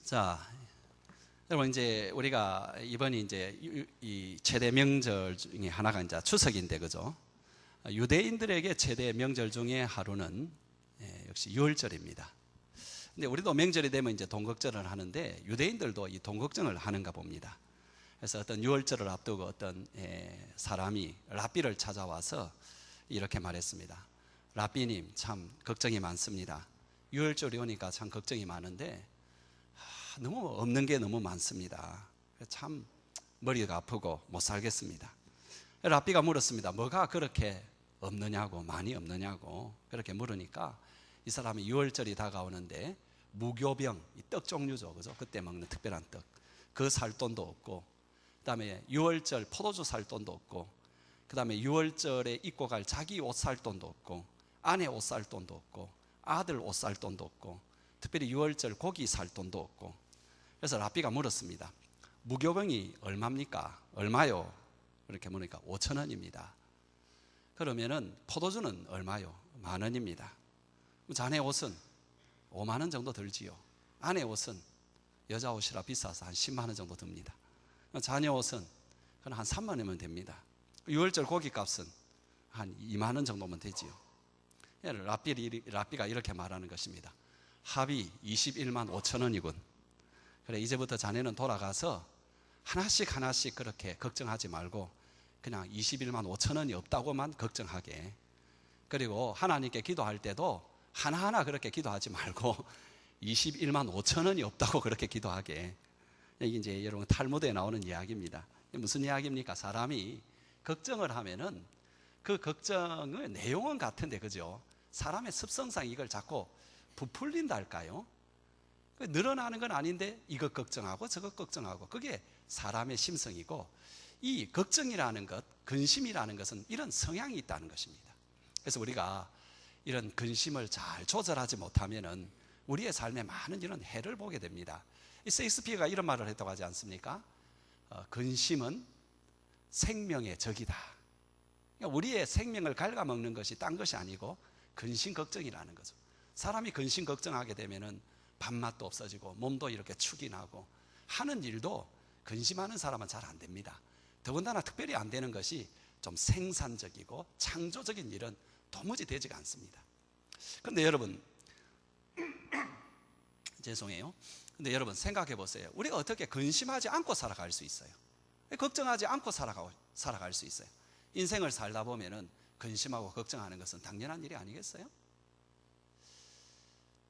자, 여러분 이제 우리가 이번이 이제 이 최대 명절 중에 하나가 이제 추석인데, 그죠? 유대인들에게 최대 명절 중에 하루는 역시 유월절입니다. 근데 우리도 명절이 되면 이제 동극절을 하는데 유대인들도 이 동극절을 하는가 봅니다. 그래서 어떤 유월절을 앞두고 어떤 사람이 랍비를 찾아와서 이렇게 말했습니다. 랍비님, 참 걱정이 많습니다. 유월절이 오니까 참 걱정이 많은데 너무 없는 게 너무 많습니다. 참 머리가 아프고 못 살겠습니다. 랍비가 물었습니다. 뭐가 그렇게 없느냐고, 많이 없느냐고 그렇게 물으니까 이 사람이 유월절이 다가오는데 무교병, 이 떡 종류죠, 그죠? 그때 먹는 특별한 떡, 그 살 돈도 없고, 그 다음에 유월절 포도주 살 돈도 없고, 그 다음에 유월절에 입고 갈 자기 옷 살 돈도 없고, 아내 옷 살 돈도 없고, 아들 옷 살 돈도 없고, 특별히 유월절 고기 살 돈도 없고. 그래서 랍비가 물었습니다. 무교병이 얼마입니까? 얼마요? 이렇게 물으니까 5,000원입니다. 그러면은 포도주는 얼마요? 10,000원입니다. 자네 옷은 5만 원 정도 들지요. 아내 옷은 여자 옷이라 비싸서 한 10만 원 정도 듭니다. 자녀 옷은 그건 한 3만 원이면 됩니다. 유월절 고기 값은 한 2만 원 정도면 되지요. 랍비가 이렇게 말하는 것입니다. 합이 21만 5천 원이군. 그래, 이제부터 자네는 돌아가서 하나씩 그렇게 걱정하지 말고 그냥 21만 5천 원이 없다고만 걱정하게. 그리고 하나님께 기도할 때도 하나하나 그렇게 기도하지 말고 21만 5천 원이 없다고 그렇게 기도하게. 이게 이제 여러분 탈무드에 나오는 이야기입니다. 무슨 이야기입니까? 사람이 걱정을 하면은 그 걱정의 내용은 같은데, 그죠? 사람의 습성상 이걸 자꾸 부풀린다 할까요? 늘어나는 건 아닌데 이것 걱정하고 저것 걱정하고, 그게 사람의 심성이고, 이 걱정이라는 것, 근심이라는 것은 이런 성향이 있다는 것입니다. 그래서 우리가 이런 근심을 잘 조절하지 못하면은 우리의 삶에 많은 이런 해를 보게 됩니다. 이 셰익스피어가 이런 말을 했다고 하지 않습니까? 근심은 생명의 적이다. 그러니까 우리의 생명을 갉아먹는 것이 딴 것이 아니고 근심 걱정이라는 거죠. 사람이 근심 걱정하게 되면은 밥맛도 없어지고 몸도 이렇게 축이 나고, 하는 일도 근심하는 사람은 잘 안 됩니다. 더군다나 특별히 안 되는 것이 좀 생산적이고 창조적인 일은 도무지 되지가 않습니다. 그런데 여러분 죄송해요. 근데 여러분 생각해 보세요. 우리가 어떻게 근심하지 않고 살아갈 수 있어요? 걱정하지 않고 살아갈 수 있어요? 인생을 살다 보면은 근심하고 걱정하는 것은 당연한 일이 아니겠어요?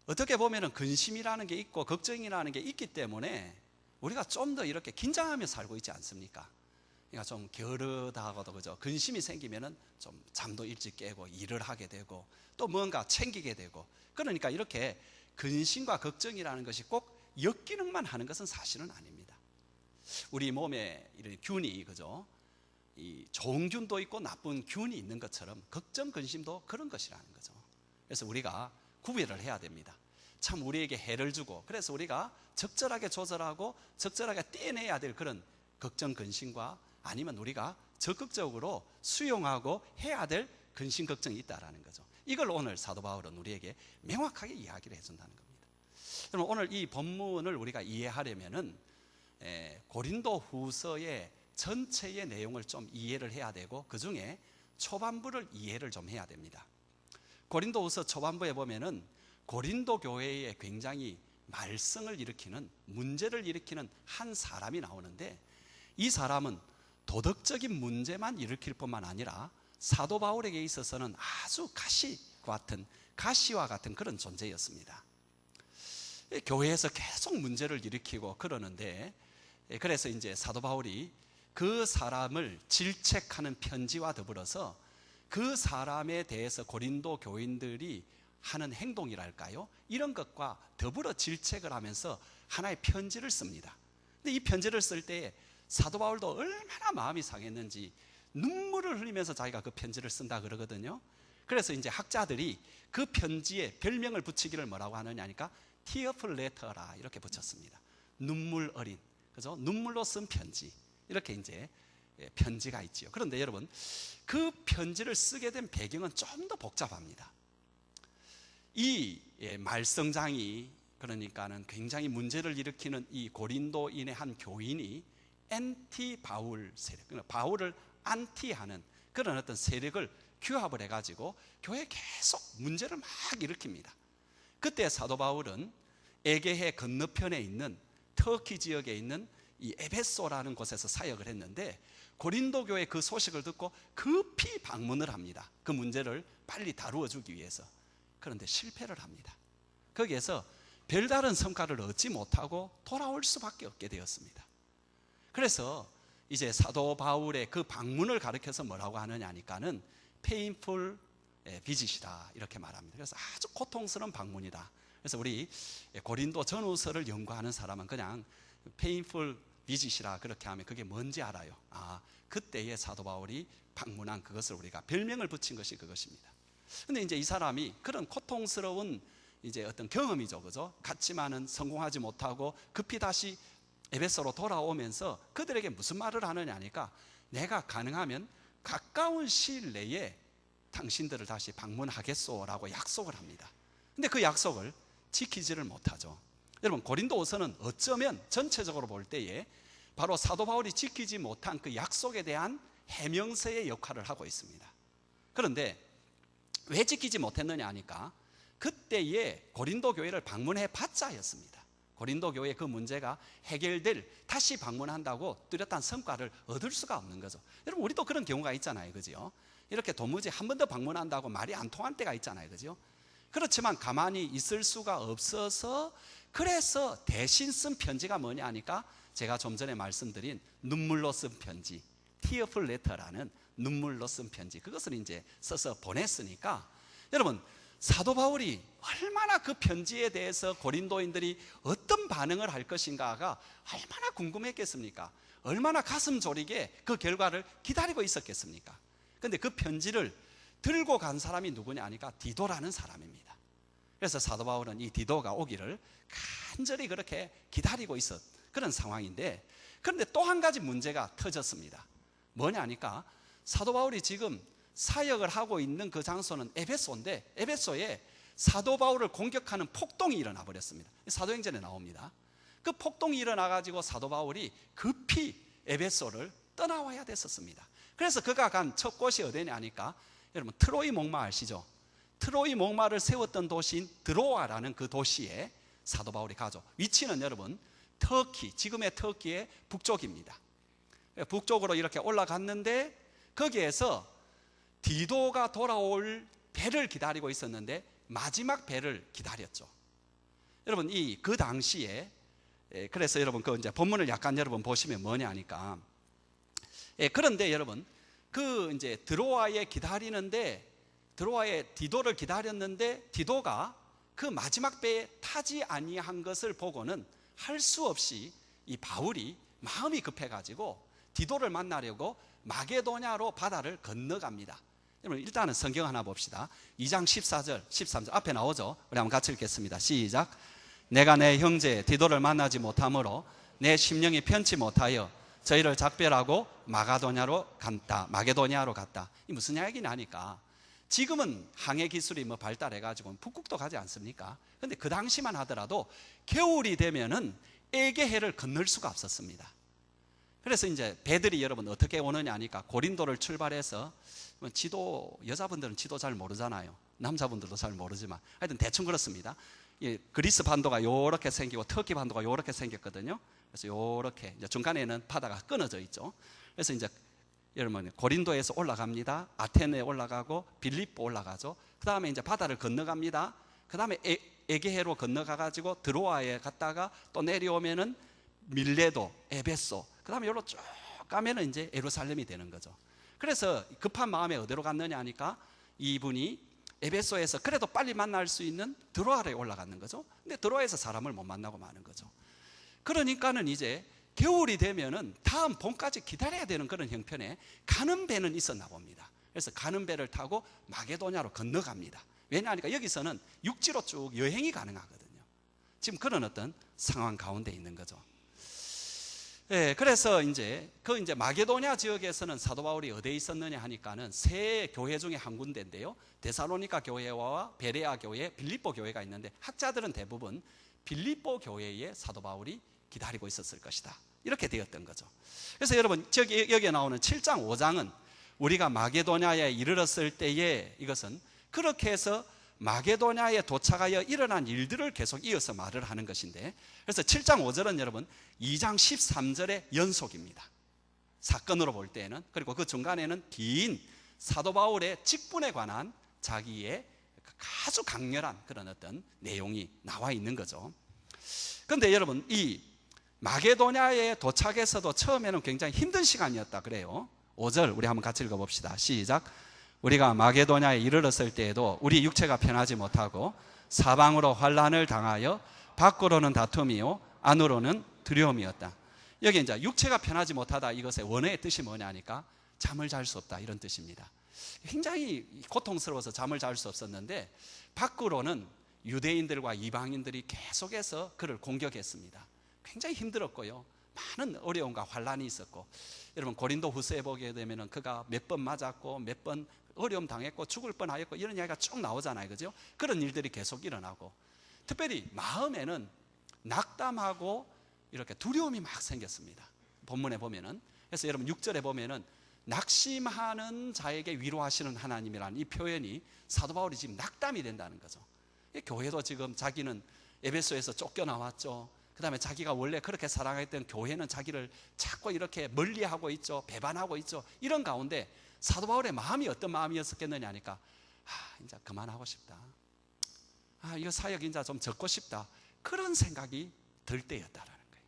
어떻게 보면은 근심이라는 게 있고 걱정이라는 게 있기 때문에 우리가 좀 더 이렇게 긴장하며 살고 있지 않습니까? 그러니까 좀 게으르다고도, 그죠? 근심이 생기면은 좀 잠도 일찍 깨고 일을 하게 되고 또 뭔가 챙기게 되고, 그러니까 이렇게 근심과 걱정이라는 것이 꼭 역기능만 하는 것은 사실은 아닙니다. 우리 몸에 이런 균이, 그죠? 이 좋은 균도 있고 나쁜 균이 있는 것처럼 걱정, 근심도 그런 것이라는 거죠. 그래서 우리가 구별을 해야 됩니다. 참 우리에게 해를 주고, 그래서 우리가 적절하게 조절하고 적절하게 떼내야 될 그런 걱정, 근심과, 아니면 우리가 적극적으로 수용하고 해야 될 근심, 걱정이 있다는 거죠. 이걸 오늘 사도 바울은 우리에게 명확하게 이야기를 해준다는 겁니다. 그럼 오늘 이 본문을 우리가 이해하려면은 고린도 후서의 전체의 내용을 좀 이해를 해야 되고, 그 중에 초반부를 이해를 좀 해야 됩니다. 고린도후서 초반부에 보면은 고린도 교회에 굉장히 말썽을 일으키는, 문제를 일으키는 한 사람이 나오는데, 이 사람은 도덕적인 문제만 일으킬 뿐만 아니라 사도 바울에게 있어서는 아주 가시와 같은 그런 존재였습니다. 교회에서 계속 문제를 일으키고 그러는데, 그래서 이제 사도 바울이 그 사람을 질책하는 편지와 더불어서 그 사람에 대해서 고린도 교인들이 하는 행동이랄까요? 이런 것과 더불어 질책을 하면서 하나의 편지를 씁니다. 근데 이 편지를 쓸 때 사도 바울도 얼마나 마음이 상했는지 눈물을 흘리면서 자기가 그 편지를 쓴다 그러거든요. 그래서 이제 학자들이 그 편지에 별명을 붙이기를 뭐라고 하느냐 하니까 tearful letter라 이렇게 붙였습니다. 눈물 어린, 그죠? 눈물로 쓴 편지, 이렇게 이제 편지가 있지요. 그런데 여러분, 그 편지를 쓰게 된 배경은 좀 더 복잡합니다. 이 말썽장이 그러니까는 굉장히 문제를 일으키는 이 고린도인의 한 교인이 엔티 바울 세력, 그러니까 바울을 안티하는 그런 어떤 세력을 규합을 해가지고 교회에 계속 문제를 막 일으킵니다. 그때 사도 바울은 에게해 건너편에 있는 터키 지역에 있는 이 에베소라는 곳에서 사역을 했는데, 고린도 교회 그 소식을 듣고 급히 방문을 합니다. 그 문제를 빨리 다루어 주기 위해서. 그런데 실패를 합니다. 거기에서 별다른 성과를 얻지 못하고 돌아올 수밖에 없게 되었습니다. 그래서 이제 사도 바울의 그 방문을 가리켜서 뭐라고 하느냐 하니까는 painful visit이다 이렇게 말합니다. 그래서 아주 고통스러운 방문이다. 그래서 우리 고린도 전후서를 연구하는 사람은 그냥 painful visit이라 그렇게 하면 그게 뭔지 알아요. 그때의 사도 바울이 방문한 그것을 우리가 별명을 붙인 것이 그것입니다. 근데 이제 이 사람이 그런 고통스러운 이제 어떤 경험이죠, 그죠? 갔지만은 성공하지 못하고 급히 다시 에베소로 돌아오면서 그들에게 무슨 말을 하느냐 하니까, 내가 가능하면 가까운 시일 내에 당신들을 다시 방문하겠소라고 약속을 합니다. 근데 그 약속을 지키지를 못하죠. 여러분, 고린도후서는 어쩌면 전체적으로 볼 때에 바로 사도 바울이 지키지 못한 그 약속에 대한 해명서의 역할을 하고 있습니다. 그런데 왜 지키지 못했느냐 하니까 그때의 고린도 교회를 방문해 봤자였습니다. 고린도 교회의 그 문제가 해결될, 다시 방문한다고 뚜렷한 성과를 얻을 수가 없는 거죠. 여러분, 우리도 그런 경우가 있잖아요, 그죠? 이렇게 도무지 한 번 더 방문한다고 말이 안 통할 때가 있잖아요, 그죠? 그렇지만 가만히 있을 수가 없어서, 그래서 대신 쓴 편지가 뭐냐 하니까 제가 좀 전에 말씀드린 눈물로 쓴 편지, tearful letter라는 눈물로 쓴 편지, 그것을 이제 써서 보냈으니까, 여러분, 사도 바울이 얼마나 그 편지에 대해서 고린도인들이 어떤 반응을 할 것인가가 얼마나 궁금했겠습니까? 얼마나 가슴 졸이게 그 결과를 기다리고 있었겠습니까? 그런데 그 편지를 들고 간 사람이 누구냐 하니까 디도라는 사람입니다. 그래서 사도 바울은 이 디도가 오기를 간절히 그렇게 기다리고 있었 그런 상황인데, 그런데 또 한 가지 문제가 터졌습니다. 뭐냐 하니까 사도 바울이 지금 사역을 하고 있는 그 장소는 에베소인데, 에베소에 사도 바울을 공격하는 폭동이 일어나 버렸습니다. 사도행전에 나옵니다. 그 폭동이 일어나 가지고 사도 바울이 급히 에베소를 떠나와야 됐었습니다. 그래서 그가 간 첫 곳이 어디냐 하니까, 여러분, 트로이 목마 아시죠? 트로이 목마를 세웠던 도시인 드로아라는 그 도시에 사도 바울이 가죠. 위치는 여러분, 터키, 지금의 터키의 북쪽입니다. 북쪽으로 이렇게 올라갔는데, 거기에서 디도가 돌아올 배를 기다리고 있었는데 마지막 배를 기다렸죠. 여러분, 그 당시에, 그래서 여러분 그 이제 본문을 약간 여러분 보시면 뭐냐 하니까, 그런데 여러분, 그 이제 드로아에 기다리는데, 드로아에 디도를 기다렸는데 디도가 그 마지막 배에 타지 아니한 것을 보고는 할 수 없이 이 바울이 마음이 급해가지고 디도를 만나려고 마게도냐로 바다를 건너갑니다. 여러분, 일단은 성경 하나 봅시다. 2장 14절, 13절 앞에 나오죠. 우리 한번 같이 읽겠습니다. 시작. 내가 내 형제 디도를 만나지 못하므로 내 심령이 편치 못하여 저희를 작별하고 마게도냐로 갔다. 이 무슨 이야기냐 하니까, 지금은 항해 기술이 뭐 발달해가지고 북극도 가지 않습니까? 근데 그 당시만 하더라도 겨울이 되면은 에게해를 건널 수가 없었습니다. 그래서 이제 배들이 여러분 어떻게 오느냐 하니까, 고린도를 출발해서, 지도, 여자분들은 지도 잘 모르잖아요. 남자분들도 잘 모르지만 하여튼 대충 그렇습니다. 그리스 반도가 요렇게 생기고 터키 반도가 요렇게 생겼거든요. 그래서 요렇게 이제 중간에는 바다가 끊어져 있죠. 그래서 이제 여러분 고린도에서 올라갑니다. 아테네에 올라가고 빌립보 올라가죠. 그 다음에 이제 바다를 건너갑니다. 그 다음에 에게해로 건너가가지고 드로아에 갔다가 또 내려오면은 밀레도, 에베소, 그 다음에 여기로 쭉 가면은 이제 예루살렘이 되는 거죠. 그래서 급한 마음에 어디로 갔느냐 하니까, 이분이 에베소에서 그래도 빨리 만날 수 있는 드로아에 올라가는 거죠. 근데 드로아에서 사람을 못 만나고 마는 거죠. 그러니까는 이제 겨울이 되면은 다음 봄까지 기다려야 되는 그런 형편에 가는 배는 있었나 봅니다. 그래서 가는 배를 타고 마게도냐로 건너갑니다. 왜냐하니까 여기서는 육지로 쭉 여행이 가능하거든요. 지금 그런 어떤 상황 가운데 있는 거죠. 그래서 이제 마게도냐 지역에서는 사도 바울이 어디에 있었느냐 하니까는 세 교회 중에 한 군데인데요. 데살로니가 교회와 베레아 교회, 빌립보 교회가 있는데, 학자들은 대부분 빌립보 교회에 사도 바울이 기다리고 있었을 것이다. 이렇게 되었던 거죠. 그래서 여러분 여기에 나오는 7장 5장은 우리가 마게도냐에 이르렀을 때에 이것은 그렇게 해서 마게도냐에 도착하여 일어난 일들을 계속 이어서 말을 하는 것인데, 그래서 7장 5절은 여러분 2장 13절의 연속입니다. 사건으로 볼 때는. 그리고 그 중간에는 긴 사도 바울의 직분에 관한 자기의 아주 강렬한 그런 어떤 내용이 나와 있는 거죠. 그런데 여러분 이 마게도냐에 도착해서도 처음에는 굉장히 힘든 시간이었다 그래요. 5절 우리 한번 같이 읽어봅시다. 시작. 우리가 마게도냐에 이르렀을 때에도 우리 육체가 편하지 못하고 사방으로 환난을 당하여 밖으로는 다툼이요 안으로는 두려움이었다. 여기 이제 육체가 편하지 못하다, 이것의 원어의 뜻이 뭐냐 하니까 잠을 잘 수 없다, 이런 뜻입니다. 굉장히 고통스러워서 잠을 잘 수 없었는데 밖으로는 유대인들과 이방인들이 계속해서 그를 공격했습니다. 굉장히 힘들었고요, 많은 어려움과 환난이 있었고, 여러분 고린도 후서에 보게 되면 그가 몇 번 맞았고 몇 번 어려움 당했고 죽을 뻔하였고 이런 이야기가 쭉 나오잖아요, 그죠? 그런 일들이 계속 일어나고, 특별히 마음에는 낙담하고 이렇게 두려움이 막 생겼습니다. 본문에 보면은. 그래서 여러분 6절에 보면은 낙심하는 자에게 위로하시는 하나님이라는 이 표현이 사도 바울이 지금 낙담이 된다는 거죠. 교회도 지금 자기는 에베소에서 쫓겨나왔죠. 그 다음에 자기가 원래 그렇게 사랑했던 교회는 자기를 자꾸 이렇게 멀리하고 있죠. 배반하고 있죠. 이런 가운데 사도 바울의 마음이 어떤 마음이었겠느냐 하니까 이제 그만하고 싶다. 이거 사역 이제 좀 적고 싶다. 그런 생각이 들 때였다라는 거예요.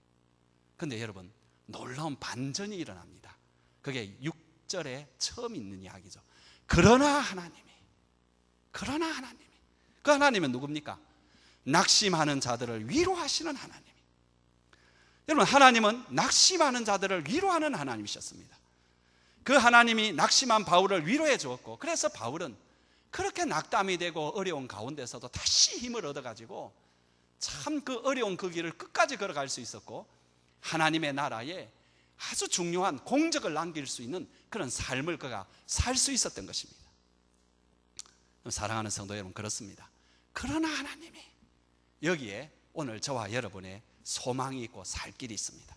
그런데 여러분 놀라운 반전이 일어납니다. 그게 6절에 처음 있는 이야기죠. 그러나 하나님이 그 하나님은 누굽니까? 낙심하는 자들을 위로하시는 하나님. 여러분 하나님은 낙심하는 자들을 위로하는 하나님이셨습니다. 그 하나님이 낙심한 바울을 위로해 주었고, 그래서 바울은 그렇게 낙담이 되고 어려운 가운데서도 다시 힘을 얻어가지고 참 그 어려운 그 길을 끝까지 걸어갈 수 있었고, 하나님의 나라에 아주 중요한 공적을 남길 수 있는 그런 삶을 그가 살 수 있었던 것입니다. 사랑하는 성도 여러분, 그렇습니다. 그러나 하나님이, 여기에 오늘 저와 여러분의 소망이 있고 살 길이 있습니다.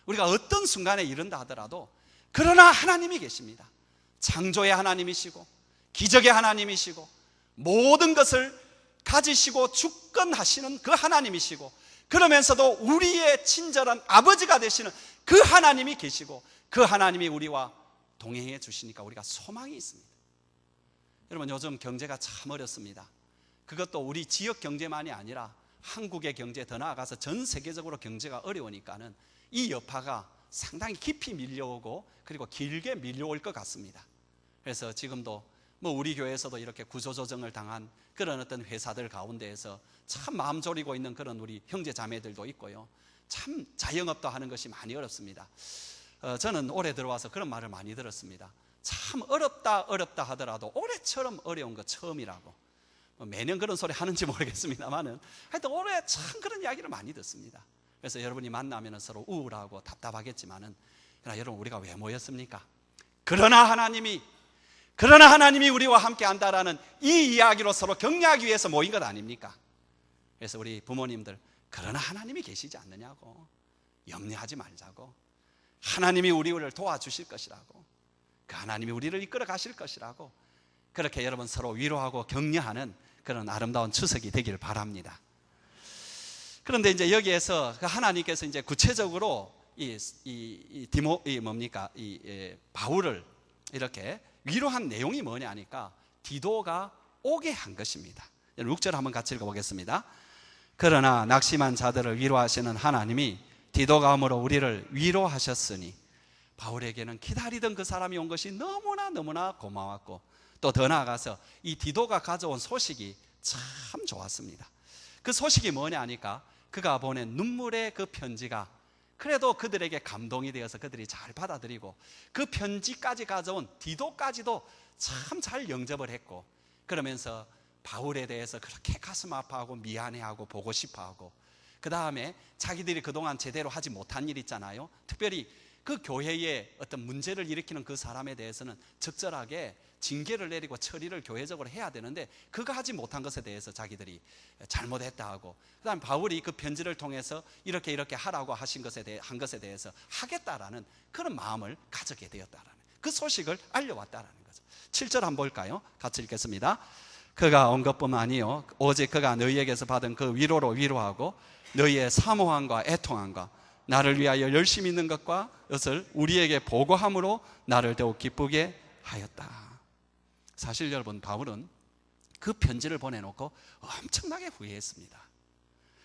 우리가 어떤 순간에 이른다 하더라도 그러나 하나님이 계십니다. 창조의 하나님이시고 기적의 하나님이시고 모든 것을 가지시고 주권하시는 그 하나님이시고, 그러면서도 우리의 친절한 아버지가 되시는 그 하나님이 계시고, 그 하나님이 우리와 동행해 주시니까 우리가 소망이 있습니다. 여러분 요즘 경제가 참 어렵습니다. 그것도 우리 지역 경제만이 아니라 한국의 경제, 더 나아가서 전 세계적으로 경제가 어려우니까는 이 여파가 상당히 깊이 밀려오고 그리고 길게 밀려올 것 같습니다. 그래서 지금도 우리 교회에서도 이렇게 구조조정을 당한 그런 어떤 회사들 가운데에서 참 마음 졸이고 있는 그런 우리 형제 자매들도 있고요. 참 자영업도 하는 것이 많이 어렵습니다. 저는 올해 들어와서 그런 말을 많이 들었습니다. 참 어렵다 하더라도 올해처럼 어려운 거 처음이라고. 매년 그런 소리 하는지 모르겠습니다만은 하여튼 올해 참 그런 이야기를 많이 듣습니다. 그래서 여러분이 만나면 서로 우울하고 답답하겠지만은, 그러나 여러분 우리가 왜 모였습니까? 그러나 하나님이 우리와 함께 한다라는 이 이야기로 서로 격려하기 위해서 모인 것 아닙니까? 그래서 우리 부모님들, 그러나 하나님이 계시지 않느냐고, 염려하지 말자고, 하나님이 우리를 도와주실 것이라고, 그 하나님이 우리를 이끌어 가실 것이라고, 그렇게 여러분 서로 위로하고 격려하는 그런 아름다운 추석이 되길 바랍니다. 그런데 이제 여기에서 그 하나님께서 이제 구체적으로 바울을 이렇게 위로한 내용이 뭐냐 하니까 디도가 오게 한 것입니다. 6절 한번 같이 읽어보겠습니다. 그러나 낙심한 자들을 위로하시는 하나님이 디도가 오므로 우리를 위로하셨으니, 바울에게는 기다리던 그 사람이 온 것이 너무나 고마웠고, 또 더 나아가서 이 디도가 가져온 소식이 참 좋았습니다. 그 소식이 뭐냐 하니까 그가 보낸 눈물의 그 편지가 그래도 그들에게 감동이 되어서 그들이 잘 받아들이고, 그 편지까지 가져온 디도까지도 참 잘 영접을 했고, 그러면서 바울에 대해서 그렇게 가슴 아파하고 미안해하고 보고 싶어하고, 그 다음에 자기들이 그동안 제대로 하지 못한 일 있잖아요. 특별히 그 교회에 어떤 문제를 일으키는 그 사람에 대해서는 적절하게 징계를 내리고 처리를 교회적으로 해야 되는데 그거 하지 못한 것에 대해서 자기들이 잘못했다 하고, 그 다음에 바울이 그 편지를 통해서 이렇게 하라고 하신 한 것에 대해서 하겠다라는 그런 마음을 가지게 되었다라는 그 소식을 알려왔다라는 거죠. 7절 한번 볼까요? 같이 읽겠습니다. 그가 온 것뿐만 아니요 오직 그가 너희에게서 받은 그 위로로 위로하고 너희의 사모함과 애통함과 나를 위하여 열심히 있는 것과 이것을 우리에게 보고함으로 나를 더욱 기쁘게 하였다. 사실 여러분, 바울은 그 편지를 보내놓고 엄청나게 후회했습니다.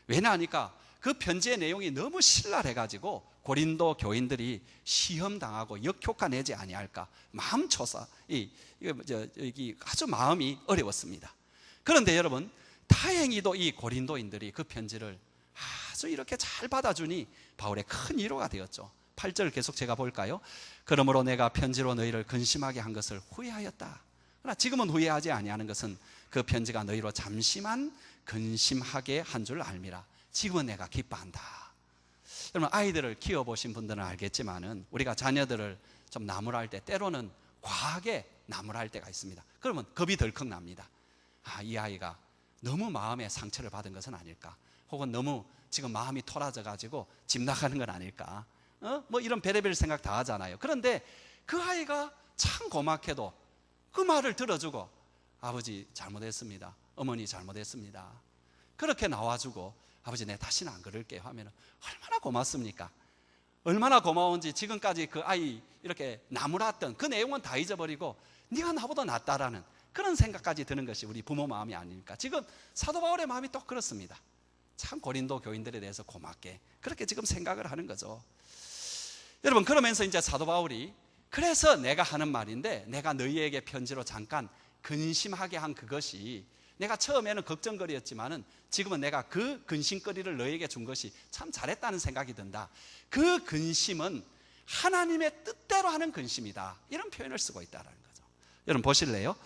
왜냐하니까 그 편지의 내용이 너무 신랄해가지고 고린도 교인들이 시험당하고 역효과 내지 아니할까 마음초사, 아주 마음이 어려웠습니다. 그런데 여러분, 다행히도 이 고린도인들이 그 편지를 아주 이렇게 잘 받아주니 바울의 큰 위로가 되었죠. 8절 계속 제가 볼까요? 그러므로 내가 편지로 너희를 근심하게 한 것을 후회하였다. 그러나 지금은 후회하지 아니하는 것은 그 편지가 너희로 잠시만 근심하게 한 줄 알미라. 지금은 내가 기뻐한다. 여러분, 아이들을 키워보신 분들은 알겠지만은 우리가 자녀들을 좀 나무랄 때 때로는 과하게 나무랄 때가 있습니다. 그러면 겁이 덜컥 납니다. 이 아이가 너무 마음에 상처를 받은 것은 아닐까, 혹은 너무 지금 마음이 토라져 가지고 집 나가는 건 아닐까, 뭐 이런 별의별 생각 다 하잖아요. 그런데 그 아이가 참 고맙게도 그 말을 들어주고 아버지 잘못했습니다, 어머니 잘못했습니다, 그렇게 나와주고 아버지 내 다시는 안 그럴게요 하면 얼마나 고맙습니까? 얼마나 고마운지 지금까지 그 아이 이렇게 나무랐던 그 내용은 다 잊어버리고 네가 나보다 낫다라는 그런 생각까지 드는 것이 우리 부모 마음이 아닙니까? 지금 사도 바울의 마음이 또 그렇습니다. 참 고린도 교인들에 대해서 고맙게 그렇게 지금 생각을 하는 거죠. 여러분, 그러면서 이제 사도 바울이 그래서 내가 하는 말인데, 내가 너희에게 편지로 잠깐 근심하게 한 그것이, 내가 처음에는 걱정거리였지만은 지금은 내가 그 근심거리를 너희에게 준 것이 참 잘했다는 생각이 든다. 그 근심은 하나님의 뜻대로 하는 근심이다, 이런 표현을 쓰고 있다는 거죠. 여러분 보실래요?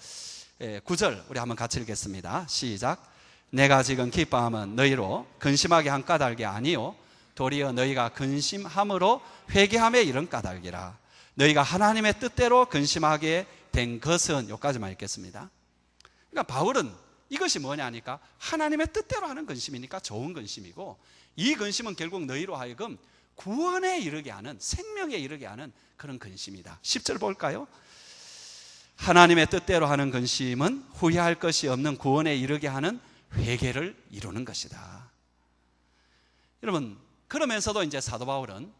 9절 우리 한번 같이 읽겠습니다. 시작. 내가 지금 기뻐함은 너희로 근심하게 한 까닭이 아니요 도리어 너희가 근심함으로 회개함에 이른 까닭이라. 너희가 하나님의 뜻대로 근심하게 된 것은, 여기까지만 읽겠습니다. 그러니까 바울은 이것이 뭐냐니까 하나님의 뜻대로 하는 근심이니까 좋은 근심이고, 이 근심은 결국 너희로 하여금 구원에 이르게 하는, 생명에 이르게 하는 그런 근심이다. 10절 볼까요? 하나님의 뜻대로 하는 근심은 후회할 것이 없는 구원에 이르게 하는 회개를 이루는 것이다. 여러분, 그러면서도 이제 사도 바울은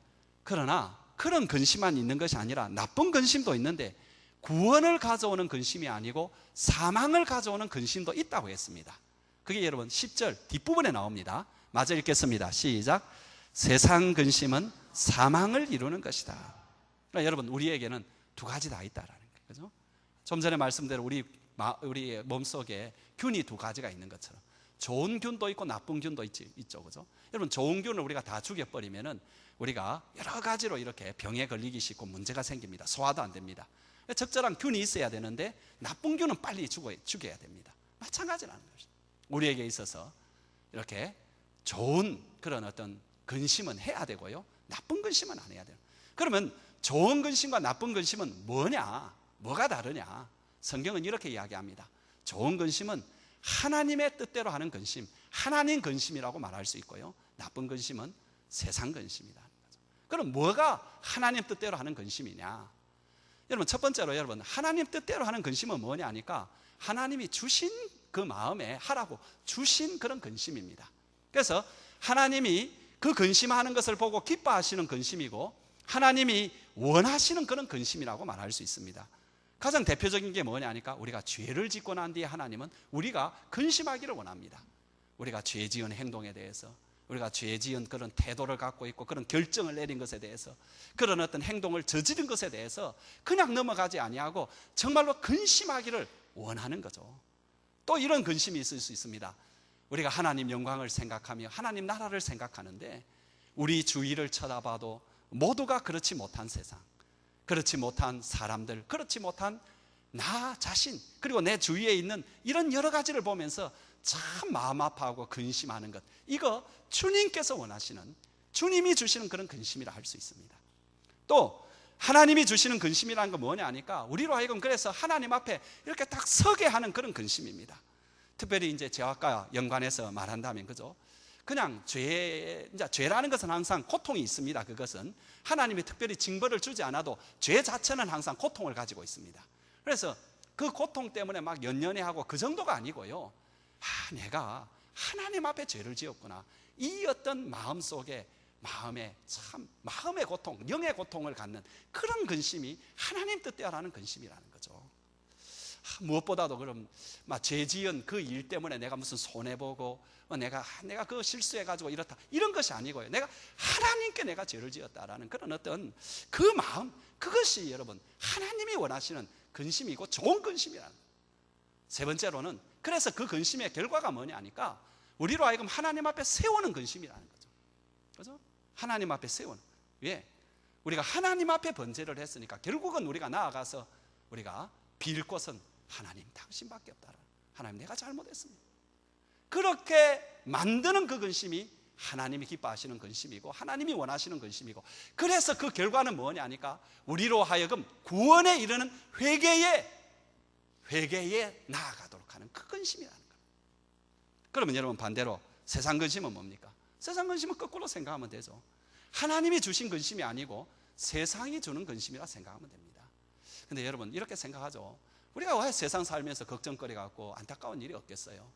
그러나 그런 근심만 있는 것이 아니라 나쁜 근심도 있는데 구원을 가져오는 근심이 아니고 사망을 가져오는 근심도 있다고 했습니다. 그게 여러분 10절 뒷부분에 나옵니다. 마저 읽겠습니다. 시작. 세상 근심은 사망을 이루는 것이다. 그러니까 여러분, 우리에게는 두 가지 다 있다라는 거예요. 그죠? 좀 전에 말씀대로 우리 몸속에 균이 두 가지가 있는 것처럼 좋은 균도 있고 나쁜 균도 있죠. 그죠? 여러분, 좋은 균을 우리가 다 죽여버리면은 우리가 여러 가지로 이렇게 병에 걸리기 쉽고 문제가 생깁니다. 소화도 안 됩니다. 적절한 균이 있어야 되는데 나쁜 균은 빨리 죽여야 됩니다. 마찬가지라는 것이죠. 우리에게 있어서 이렇게 좋은 그런 어떤 근심은 해야 되고요, 나쁜 근심은 안 해야 돼요. 그러면 좋은 근심과 나쁜 근심은 뭐냐? 뭐가 다르냐? 성경은 이렇게 이야기합니다. 좋은 근심은 하나님의 뜻대로 하는 근심, 하나님 근심이라고 말할 수 있고요, 나쁜 근심은 세상 근심이다. 그럼 뭐가 하나님 뜻대로 하는 근심이냐? 여러분, 첫 번째로 여러분, 하나님 뜻대로 하는 근심은 뭐냐 하니까 하나님이 주신 그 마음에 하라고 주신 그런 근심입니다. 그래서 하나님이 그 근심하는 것을 보고 기뻐하시는 근심이고, 하나님이 원하시는 그런 근심이라고 말할 수 있습니다. 가장 대표적인 게 뭐냐 하니까 우리가 죄를 짓고 난 뒤에 하나님은 우리가 근심하기를 원합니다. 우리가 죄 지은 행동에 대해서, 우리가 죄 지은 그런 태도를 갖고 있고 그런 결정을 내린 것에 대해서, 그런 어떤 행동을 저지른 것에 대해서 그냥 넘어가지 아니하고 정말로 근심하기를 원하는 거죠. 또 이런 근심이 있을 수 있습니다. 우리가 하나님 영광을 생각하며 하나님 나라를 생각하는데 우리 주위를 쳐다봐도 모두가 그렇지 못한 세상, 그렇지 못한 사람들, 그렇지 못한 나 자신, 그리고 내 주위에 있는 이런 여러 가지를 보면서 참 마음 아파하고 근심하는 것, 이거 주님께서 원하시는, 주님이 주시는 그런 근심이라 할 수 있습니다. 또 하나님이 주시는 근심이라는 건 뭐냐 하니까 우리로 하여금 그래서 하나님 앞에 이렇게 딱 서게 하는 그런 근심입니다. 특별히 이제 죄악과 연관해서 말한다면 그죠? 그냥 죄라는 것은 항상 고통이 있습니다. 그것은 하나님이 특별히 징벌을 주지 않아도 죄 자체는 항상 고통을 가지고 있습니다. 그래서 그 고통 때문에 막 연연해하고 그 정도가 아니고요. 내가 하나님 앞에 죄를 지었구나. 이 어떤 마음 속에 마음의 고통, 영의 고통을 갖는 그런 근심이 하나님 뜻대로라는 근심이라는 거죠. 무엇보다도 그럼 죄 지은 그 일 때문에 내가 무슨 손해 보고 내가 그 실수해 가지고 이렇다 이런 것이 아니고요. 내가 하나님께 내가 죄를 지었다라는 그런 어떤 그 마음, 그것이 여러분 하나님이 원하시는 근심이고 좋은 근심이라는 거예요. 세 번째로는 그래서 그 근심의 결과가 뭐냐 하니까 우리로 하여금 하나님 앞에 세우는 근심이라는 거죠. 그죠? 하나님 앞에 세우는. 왜? 우리가 하나님 앞에 번제를 했으니까 결국은 우리가 나아가서 우리가 빌 곳은 하나님 당신밖에 없다. 하나님 내가 잘못했습니다. 그렇게 만드는 그 근심이 하나님이 기뻐하시는 근심이고 하나님이 원하시는 근심이고, 그래서 그 결과는 뭐냐 하니까 우리로 하여금 구원에 이르는 회개에 나아가도록 하는 그 근심이라는 거예요. 그러면 여러분 반대로 세상 근심은 뭡니까? 세상 근심은 거꾸로 생각하면 되죠. 하나님이 주신 근심이 아니고 세상이 주는 근심이라 생각하면 됩니다. 근데 여러분 이렇게 생각하죠. 우리가 왜 세상 살면서 걱정거리 갖고 안타까운 일이 없겠어요?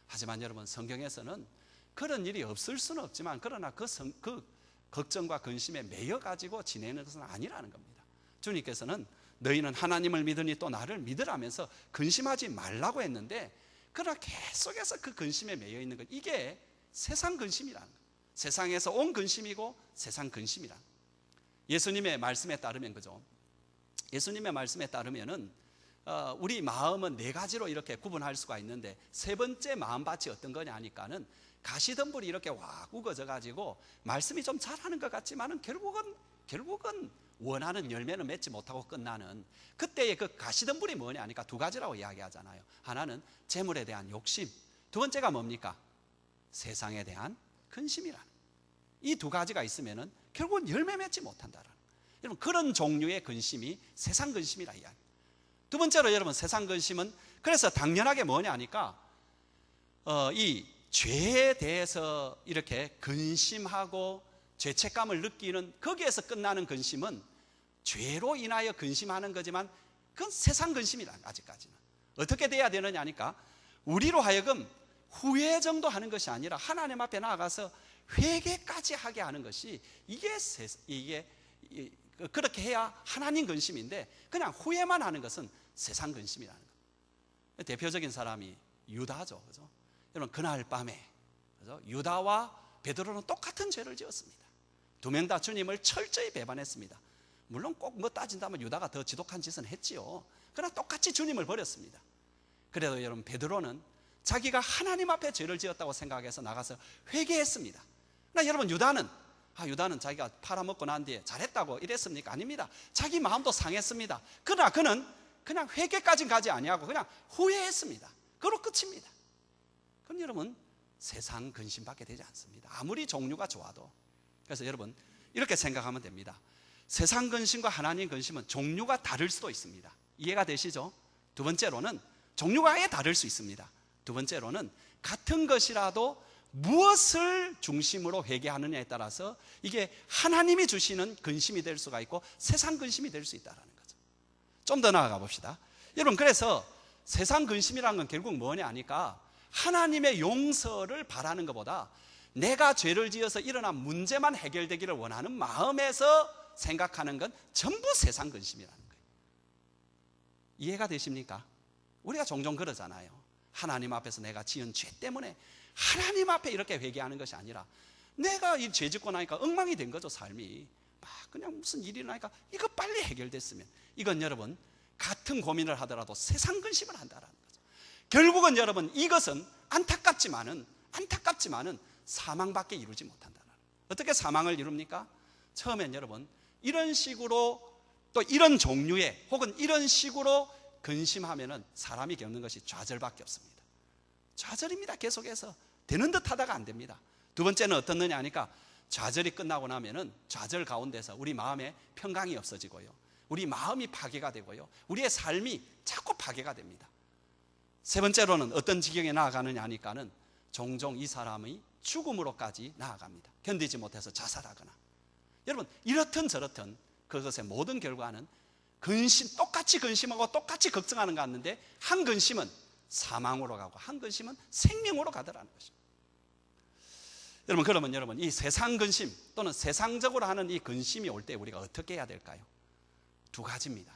하지만 여러분 성경에서는 그런 일이 없을 수는 없지만 그러나 그 걱정과 근심에 매여 가지고 지내는 것은 아니라는 겁니다. 주님께서는 너희는 하나님을 믿으니 또 나를 믿으라면서 근심하지 말라고 했는데, 그러나 계속해서 그 근심에 매여 있는 것, 이게 세상 근심이라는 거예요. 세상에서 온 근심이고 세상 근심이라. 예수님의 말씀에 따르면 그죠? 예수님의 말씀에 따르면은 우리 마음은 네 가지로 이렇게 구분할 수가 있는데, 세 번째 마음밭이 어떤 거냐 하니까는 가시덤불이 이렇게 와 우거져 가지고 말씀이 좀 잘하는 것 같지만은 결국은 원하는 열매는 맺지 못하고 끝나는 그때의 그 가시덤불이 뭐냐 하니까 두 가지라고 이야기하잖아요. 하나는 재물에 대한 욕심, 두 번째가 뭡니까? 세상에 대한 근심이라는, 이 두 가지가 있으면은 결국은 열매 맺지 못한다라는, 여러분 그런 종류의 근심이 세상 근심이라 이야기. 두 번째로 여러분 세상 근심은 그래서 당연하게 뭐냐 하니까 이 죄에 대해서 이렇게 근심하고 죄책감을 느끼는, 거기에서 끝나는 근심은 죄로 인하여 근심하는 거지만 그건 세상 근심이라. 아직까지는 어떻게 돼야 되느냐 하니까 우리로 하여금 후회 정도 하는 것이 아니라 하나님 앞에 나아가서 회개까지 하게 하는 것이 이게 그렇게 해야 하나님 근심인데, 그냥 후회만 하는 것은 세상 근심이라는 거예요. 대표적인 사람이 유다죠. 그죠? 여러분 그날 밤에 그죠? 유다와 베드로는 똑같은 죄를 지었습니다. 두 명 다 주님을 철저히 배반했습니다. 물론 꼭 뭐 따진다면 유다가 더 지독한 짓은 했지요. 그러나 똑같이 주님을 버렸습니다. 그래도 여러분 베드로는 자기가 하나님 앞에 죄를 지었다고 생각해서 나가서 회개했습니다. 그러나 여러분 유다는 자기가 팔아먹고 난 뒤에 잘했다고 이랬습니까? 아닙니다. 자기 마음도 상했습니다. 그러나 그는 그냥 회개까지는 가지 아니하고 그냥 후회했습니다. 그로 끝입니다. 그럼 여러분 세상 근심밖에 되지 않습니다. 아무리 종류가 좋아도. 그래서 여러분 이렇게 생각하면 됩니다. 세상 근심과 하나님 근심은 종류가 다를 수도 있습니다. 이해가 되시죠? 두 번째로는 종류가 아예 다를 수 있습니다. 두 번째로는 같은 것이라도 무엇을 중심으로 회개하느냐에 따라서 이게 하나님이 주시는 근심이 될 수가 있고 세상 근심이 될 수 있다는 거죠. 좀 더 나아가 봅시다. 여러분 그래서 세상 근심이라는 건 결국 뭐냐 하니까 하나님의 용서를 바라는 것보다 내가 죄를 지어서 일어난 문제만 해결되기를 원하는 마음에서 생각하는 건 전부 세상 근심이라는 거예요. 이해가 되십니까? 우리가 종종 그러잖아요. 하나님 앞에서 내가 지은 죄 때문에 하나님 앞에 이렇게 회개하는 것이 아니라 내가 이 죄 짓고 나니까 엉망이 된 거죠. 삶이 막 그냥 무슨 일이 나니까 이거 빨리 해결됐으면, 이건 여러분 같은 고민을 하더라도 세상 근심을 한다라는 거죠. 결국은 여러분 이것은 안타깝지만은 사망밖에 이루지 못한다는. 어떻게 사망을 이룹니까? 처음엔 여러분 이런 식으로 또 이런 종류의 혹은 이런 식으로 근심하면은 사람이 겪는 것이 좌절밖에 없습니다. 좌절입니다. 계속해서 되는 듯 하다가 안 됩니다. 두 번째는 어떻느냐 하니까 좌절이 끝나고 나면은 좌절 가운데서 우리 마음에 평강이 없어지고요, 우리 마음이 파괴가 되고요, 우리의 삶이 자꾸 파괴가 됩니다. 세 번째로는 어떤 지경에 나아가느냐 하니까는 종종 이 사람이 죽음으로까지 나아갑니다. 견디지 못해서 자살하거나. 여러분, 이렇든 저렇든 그것의 모든 결과는 똑같이 근심하고 똑같이 걱정하는 것 같는데, 한 근심은 사망으로 가고 한 근심은 생명으로 가더라는 것입니다. 여러분, 그러면 여러분, 이 세상 근심 또는 세상적으로 하는 이 근심이 올 때 우리가 어떻게 해야 될까요? 두 가지입니다.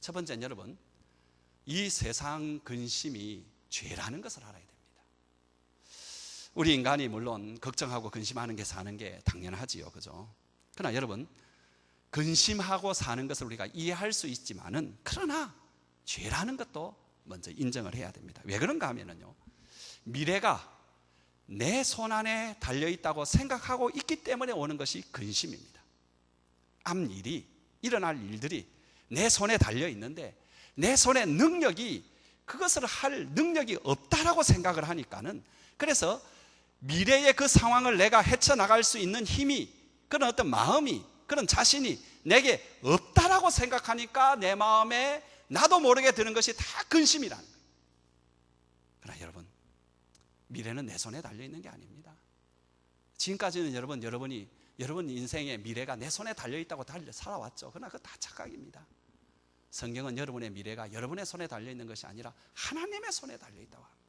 첫 번째는 여러분, 이 세상 근심이 죄라는 것을 알아야 됩니다. 우리 인간이 물론 걱정하고 근심하는 게 사는 게 당연하지요, 그죠? 그러나 여러분, 근심하고 사는 것을 우리가 이해할 수 있지만은, 그러나 죄라는 것도 먼저 인정을 해야 됩니다. 왜 그런가 하면은요, 미래가 내 손 안에 달려있다고 생각하고 있기 때문에 오는 것이 근심입니다. 앞일이, 일어날 일들이 내 손에 달려있는데 내 손에 능력이, 그것을 할 능력이 없다라고 생각을 하니까는, 그래서 미래의 그 상황을 내가 헤쳐나갈 수 있는 힘이, 그런 어떤 마음이, 그런 자신이 내게 없다라고 생각하니까 내 마음에 나도 모르게 드는 것이 다 근심이라는 거예요. 그러나 여러분, 미래는 내 손에 달려있는 게 아닙니다. 지금까지는 여러분 인생의 미래가 내 손에 달려있다고 살아왔죠. 그러나 그거 다 착각입니다. 성경은 여러분의 미래가 여러분의 손에 달려있는 것이 아니라 하나님의 손에 달려있다고 합니다.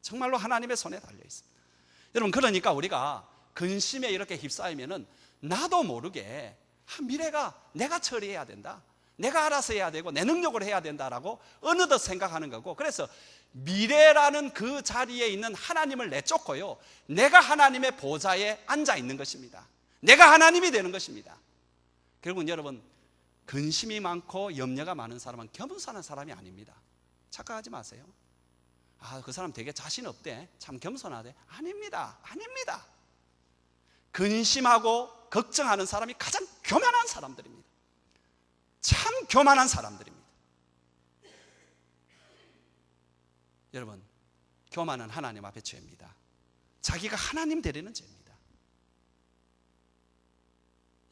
정말로 하나님의 손에 달려있습니다. 여러분, 그러니까 우리가 근심에 이렇게 휩싸이면은 나도 모르게 미래가 내가 처리해야 된다, 내가 알아서 해야 되고 내 능력으로 해야 된다라고 어느덧 생각하는 거고, 그래서 미래라는 그 자리에 있는 하나님을 내쫓고요, 내가 하나님의 보좌에 앉아 있는 것입니다. 내가 하나님이 되는 것입니다. 결국은 여러분, 근심이 많고 염려가 많은 사람은 겸손한 사람이 아닙니다. 착각하지 마세요. 그 사람 되게 자신 없대, 참 겸손하대. 아닙니다. 근심하고 걱정하는 사람이 가장 교만한 사람들입니다. 참 교만한 사람들입니다. 여러분, 교만은 하나님 앞에 죄입니다. 자기가 하나님 되려는 죄입니다.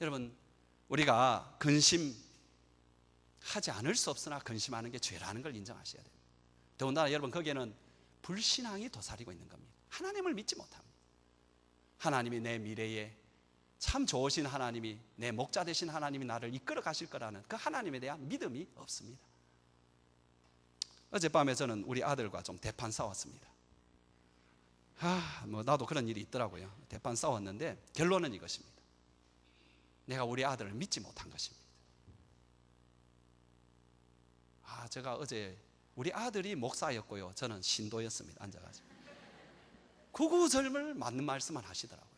여러분, 우리가 근심하지 않을 수 없으나 근심하는 게 죄라는 걸 인정하셔야 됩니다. 더군다나 여러분, 거기에는 불신앙이 도사리고 있는 겁니다. 하나님을 믿지 못합니다. 하나님이 내 미래에 참 좋으신 하나님이, 내 목자 되신 하나님이 나를 이끌어 가실 거라는 그 하나님에 대한 믿음이 없습니다. 어젯밤에 저는 우리 아들과 좀 대판 싸웠습니다. 나도 그런 일이 있더라고요. 대판 싸웠는데 결론은 이것입니다. 내가 우리 아들을 믿지 못한 것입니다. 제가 어제 우리 아들이 목사였고요, 저는 신도였습니다. 앉아가지고 구구절절 맞는 말씀만 하시더라고요.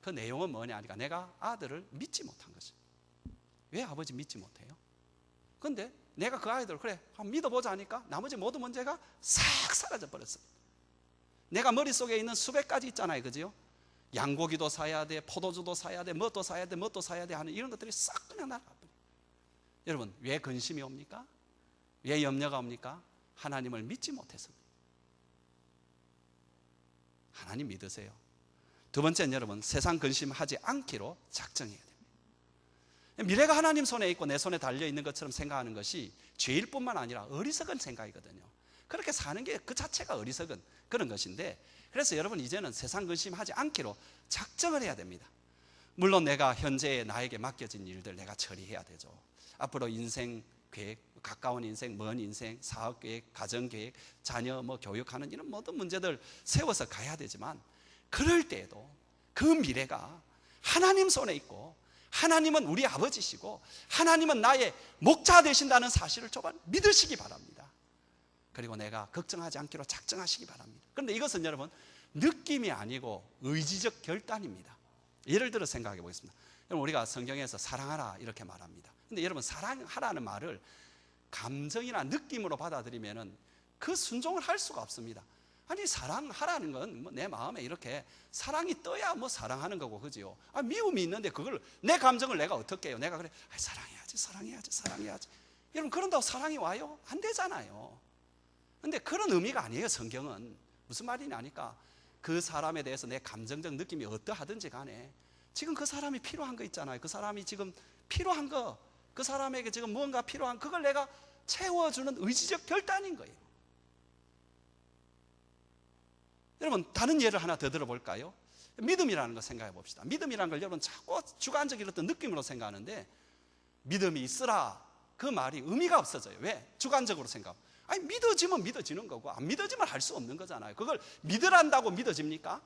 그 내용은 뭐냐 하니까, 내가 아들을 믿지 못한 것입니다. 왜 아버지 믿지 못해요? 그런데 내가 그 아이들을 그래 한번 믿어보자 하니까 나머지 모든 문제가 싹 사라져 버렸습니다. 내가 머릿속에 있는 수백 가지 있잖아요, 그죠? 양고기도 사야 돼, 포도주도 사야 돼, 뭣도 사야 돼 하는 이런 것들이 싹 그냥 나가버려요. 여러분, 왜 근심이 옵니까? 왜 염려가 옵니까? 하나님을 믿지 못해서입니다. 하나님 믿으세요. 두 번째는 여러분, 세상 근심하지 않기로 작정해야 됩니다. 미래가 하나님 손에 있고 내 손에 달려있는 것처럼 생각하는 것이 죄일 뿐만 아니라 어리석은 생각이거든요. 그렇게 사는 게 그 자체가 어리석은 그런 것인데, 그래서 여러분, 이제는 세상 근심하지 않기로 작정을 해야 됩니다. 물론 내가 현재 나에게 맡겨진 일들 내가 처리해야 되죠. 앞으로 인생 계획, 가까운 인생, 먼 인생, 사업 계획, 가정 계획, 자녀 교육하는 이런 모든 문제들 세워서 가야 되지만, 그럴 때에도 그 미래가 하나님 손에 있고, 하나님은 우리 아버지시고 하나님은 나의 목자 되신다는 사실을 정말 믿으시기 바랍니다. 그리고 내가 걱정하지 않기로 작정하시기 바랍니다. 그런데 이것은 여러분, 느낌이 아니고 의지적 결단입니다. 예를 들어 생각해 보겠습니다. 여러분, 우리가 성경에서 사랑하라 이렇게 말합니다. 근데 여러분, 사랑하라는 말을 감정이나 느낌으로 받아들이면은 그 순종을 할 수가 없습니다. 아니, 사랑하라는 건 내 마음에 이렇게 사랑이 떠야 사랑하는 거고, 그지요? 미움이 있는데 그걸, 내 감정을 내가 어떻게 해요? 내가 그래, 사랑해야지. 여러분, 그런다고 사랑이 와요? 안 되잖아요. 근데 그런 의미가 아니에요. 성경은 무슨 말이냐 하니까, 그 사람에 대해서 내 감정적 느낌이 어떠하든지 간에 지금 그 사람이 필요한 거 있잖아요. 그 사람이 지금 필요한 거, 그 사람에게 지금 뭔가 필요한 그걸 내가 채워주는 의지적 결단인 거예요. 여러분, 다른 예를 하나 더 들어볼까요? 믿음이라는 거 생각해 봅시다. 믿음이라는 걸 여러분 자꾸 주관적인 어떤 느낌으로 생각하는데, 믿음이 있으라 그 말이 의미가 없어져요. 왜? 주관적으로 생각하면, 아니 믿어지면 믿어지는 거고 안 믿어지면 할 수 없는 거잖아요. 그걸 믿으란다고 믿어집니까?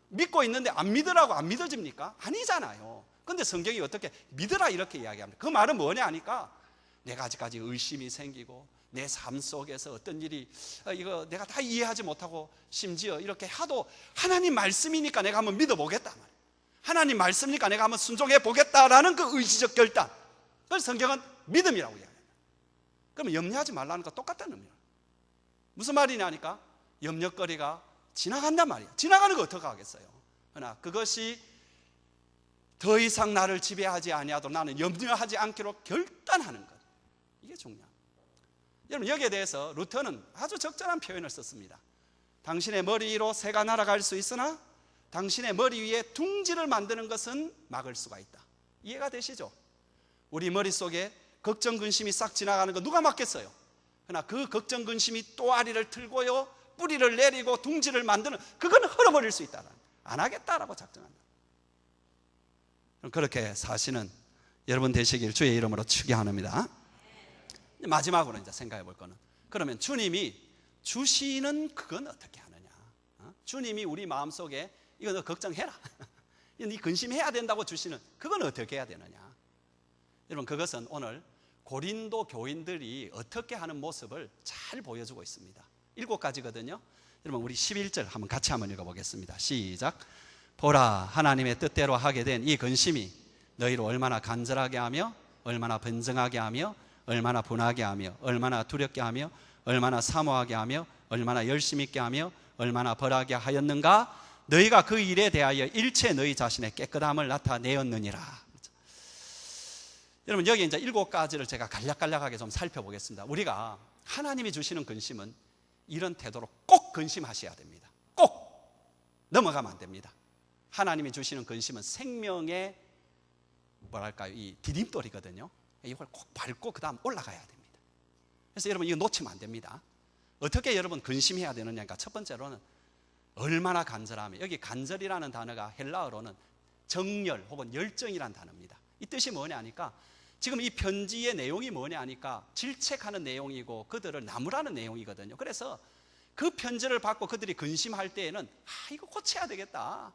믿고 있는데 안 믿으라고 안 믿어집니까? 아니잖아요. 근데 성경이 어떻게 믿으라 이렇게 이야기합니다. 그 말은 뭐냐 하니까, 내가 아직까지 의심이 생기고 내 삶 속에서 어떤 일이 이거 내가 다 이해하지 못하고 심지어 이렇게 하도 하나님 말씀이니까 내가 한번 믿어보겠다 말이에요. 하나님 말씀이니까 내가 한번 순종해 보겠다라는 그 의지적 결단, 그걸 성경은 믿음이라고 이야기합니다. 그러면 염려하지 말라는 거 똑같다는 의미예요. 무슨 말이냐니까, 염려거리가 지나간단 말이에요. 지나가는 거 어떻게 하겠어요? 그러나 그것이 더 이상 나를 지배하지 아니하도록 나는 염려하지 않기로 결단하는 것, 이게 중요합니다. 여러분, 여기에 대해서 루터는 아주 적절한 표현을 썼습니다. 당신의 머리 위로 새가 날아갈 수 있으나 당신의 머리 위에 둥지를 만드는 것은 막을 수가 있다. 이해가 되시죠? 우리 머릿속에 걱정 근심이 싹 지나가는 거 누가 막겠어요? 그러나 그 걱정 근심이 또아리를 틀고요, 뿌리를 내리고 둥지를 만드는, 그건 헐어버릴 수 있다. 안 하겠다라고 작정한다. 그렇게 사시는 여러분 되시길 주의 이름으로 축원합니다. 마지막으로 이제 생각해 볼 거는, 그러면 주님이 주시는 그건 어떻게 하느냐? 주님이 우리 마음속에 이거 너 걱정해라, 네 근심해야 된다고 주시는 그건 어떻게 해야 되느냐? 여러분, 그것은 오늘 고린도 교인들이 어떻게 하는 모습을 잘 보여주고 있습니다. 7가지거든요. 여러분, 우리 11절 한번 같이 한번 읽어보겠습니다. 시작. 보라, 하나님의 뜻대로 하게 된 이 근심이 너희를 얼마나 간절하게 하며 얼마나 번성하게 하며 얼마나 분하게 하며 얼마나 두렵게 하며 얼마나 사모하게 하며 얼마나 열심 있게 하며 얼마나 벌하게 하였는가? 너희가 그 일에 대하여 일체 너희 자신의 깨끗함을 나타내었느니라. 여러분, 여기 이제 7가지를 제가 간략간략하게 좀 살펴보겠습니다. 우리가 하나님이 주시는 근심은 이런 태도로 꼭 근심하셔야 됩니다. 꼭 넘어가면 안 됩니다. 하나님이 주시는 근심은 생명의 뭐랄까요, 이 디딤돌이거든요. 이걸 꼭 밟고 그 다음 올라가야 됩니다. 그래서 여러분, 이거 놓치면 안 됩니다. 어떻게 여러분 근심해야 되느냐니까, 첫 번째로는 얼마나 간절하며, 여기 간절이라는 단어가 헬라어로는 정열 혹은 열정이라는 단어입니다. 이 뜻이 뭐냐 하니까, 지금 이 편지의 내용이 뭐냐 하니까 질책하는 내용이고 그들을 나무라는 내용이거든요. 그래서 그 편지를 받고 그들이 근심할 때에는 이거 고쳐야 되겠다,